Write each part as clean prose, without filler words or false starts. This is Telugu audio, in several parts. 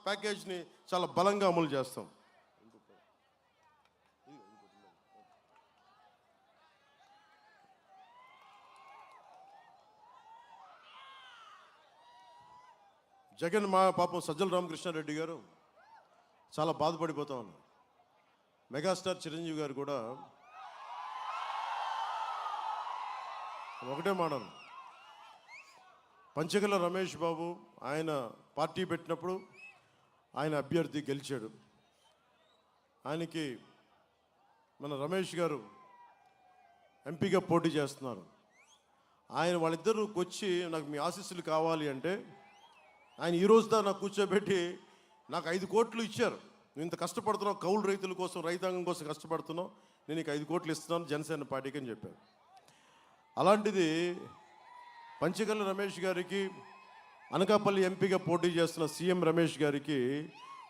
ప్యాకేజ్ని చాలా బలంగా అమలు చేస్తాం. జగన్ మా పాపం సజ్జల రామకృష్ణారెడ్డి గారు చాలా బాధపడిపోతా ఉన్నారు. మెగాస్టార్ చిరంజీవి గారు కూడా ఒకటే మాటలు, పంచకల రమేష్ బాబు ఆయన పార్టీ పెట్టినప్పుడు ఆయన అభ్యర్థి గెలిచాడు. ఆయనకి మన రమేష్ గారు ఎంపీగా పోటీ చేస్తున్నారు. ఆయన వాళ్ళిద్దరూ వచ్చి నాకు మీ ఆశీస్సులు కావాలి అంటే ఆయన ఈరోజు దా నాకు కూర్చోబెట్టి నాకు 5 కోట్లు ఇచ్చారు. నువ్వు ఇంత కష్టపడుతున్నావు, కౌలు రైతుల కోసం, రైతాంగం కోసం కష్టపడుతున్నావు, నేను నీకు 5 కోట్లు ఇస్తున్నాను జనసేన పార్టీకి అని చెప్పారు. అలాంటిది పంచకల్ల రమేష్ గారికి, అనకాపల్లి ఎంపీగా పోటీ చేస్తున్న సీఎం రమేష్ గారికి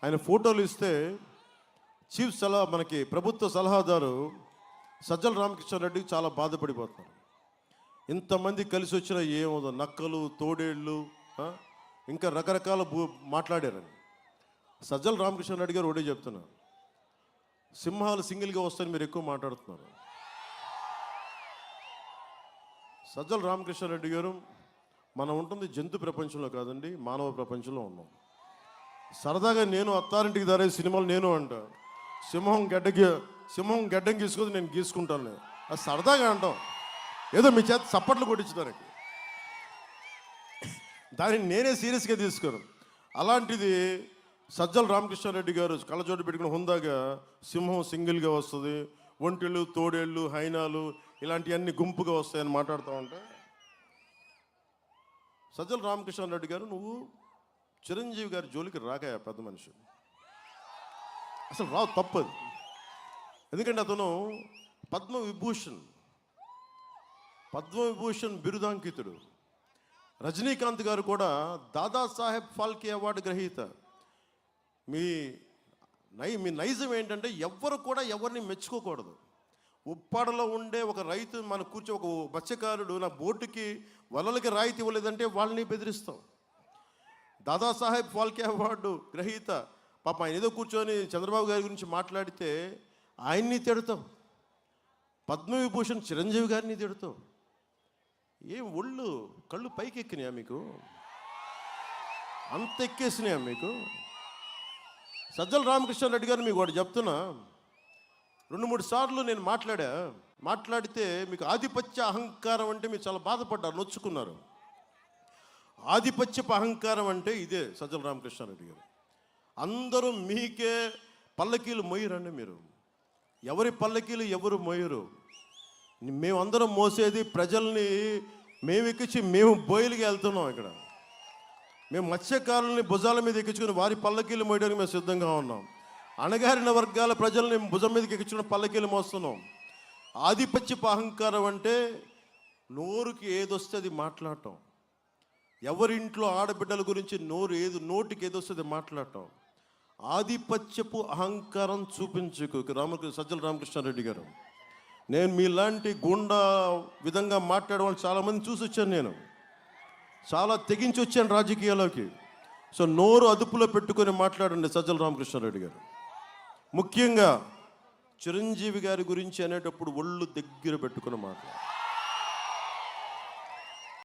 ఆయన ఫోటోలు ఇస్తే చీఫ్ మనకి ప్రభుత్వ సలహాదారు సజ్జల రామకృష్ణారెడ్డికి చాలా బాధపడిపోతున్నారు. ఇంతమంది కలిసి వచ్చిన ఏమో నక్కలు, తోడేళ్ళు, ఇంకా రకరకాల మాట్లాడారని. సజ్జల రామకృష్ణారెడ్డి గారు ఒకటే చెప్తున్నారు, సింహాలు సింగిల్గా వస్తాయని మీరు ఎక్కువ మాట్లాడుతున్నారు. సజ్జల రామకృష్ణారెడ్డి గారు, మనం ఉంటుంది జంతు ప్రపంచంలో కాదండి, మానవ ప్రపంచంలో ఉన్నాం. సరదాగా నేను అత్తారింటికి దారే సినిమాలు నేను అంట, సింహం గడ్డం గీసుకొని నేను గీసుకుంటాను, అది సరదాగా అంటాం, ఏదో మీ చేత చప్పట్లు కొట్టించడానికి. దానిని నేనే సీరియస్గా తీసుకోను. అలాంటిది సజ్జల రామకృష్ణారెడ్డి గారు కళ్ళజోడు పెట్టుకుని హుందాగా సింహం సింగిల్గా వస్తుంది, ఒంటెళ్ళు, తోడేళ్ళు, హైనాలు ఇలాంటివన్నీ గుంపుగా వస్తాయని మాట్లాడుతూ ఉంటే, సజ్జల రామకృష్ణారెడ్డి గారు నువ్వు చిరంజీవి గారి జోలికి రాకాయ పెద్ద మనిషి, అసలు రావు, తప్పదు. ఎందుకంటే అతను పద్మవిభూషణ్ బిరుదాంకితుడు. రజనీకాంత్ గారు కూడా దాదాసాహెబ్ ఫాల్కే అవార్డు గ్రహీత. మీ నైజం ఏంటంటే ఎవ్వరు కూడా ఎవరిని మెచ్చుకోకూడదు. ఉప్పాడలో ఉండే ఒక రైతు మన ఒక మత్స్యకారుడు నా బోటుకి వలలకి రాయితీ ఇవ్వలేదంటే వాళ్ళని బెదిరిస్తాం. దాదాసాహెబ్ ఫాల్కే అవార్డు గ్రహీత పాప ఆయన ఏదో కూర్చొని చంద్రబాబు గారి గురించి మాట్లాడితే ఆయన్ని తిడతాం. పద్మవిభూషణ్ చిరంజీవి గారిని తిడతాం. ఏం ఒళ్ళు కళ్ళు పైకి ఎక్కినాయా మీకు? అంత ఎక్కేసినాయా మీకు? సజ్జల రామకృష్ణారెడ్డి గారు మీకు ఒకటి చెప్తున్నా, 2-3 సార్లు నేను మాట్లాడితే మీకు ఆధిపత్య అహంకారం అంటే మీరు చాలా బాధపడ్డారు, నొచ్చుకున్నారు. ఆధిపత్యపు అహంకారం అంటే ఇదే సజ్జల రామకృష్ణారెడ్డి గారు. అందరూ మీకే పల్లకీలు మోయరండి. మీరు ఎవరి పల్లకీలు ఎవరు మోయరు. మేమందరం మోసేది ప్రజల్ని, మేము ఎక్కించి మేము బోయిలకి వెళ్తున్నాం. ఇక్కడ మేము మత్స్యకారులని భుజాల మీద ఎక్కించుకుని వారి పల్లకీలు మోయడానికి మేము సిద్ధంగా ఉన్నాం. అణగారిన వర్గాల ప్రజల్ని భుజం మీదకి ఎక్కించుకుని పల్లకీలు మోస్తున్నాం. ఆధిపత్యపు అహంకారం అంటే నోరుకి ఏదొస్తే అది మాట్లాడటం, ఎవరింట్లో ఆడబిడ్డల గురించి నోటికి ఏదొస్తుంది మాట్లాడటం. ఆధిపత్యపు అహంకారం చూపించుకు సజ్జల రామకృష్ణారెడ్డి గారు. నేను మీలాంటి గుండా విధంగా మాట్లాడేవాళ్ళు చాలామంది చూసి వచ్చాను. నేను చాలా తెగించి వచ్చాను రాజకీయాల్లోకి. సో నోరు అదుపులో పెట్టుకొని మాట్లాడండి సజ్జల రామకృష్ణారెడ్డి గారు. ముఖ్యంగా చిరంజీవి గారి గురించి అనేటప్పుడు ఒళ్ళు దగ్గర పెట్టుకుని మాట్లాడు.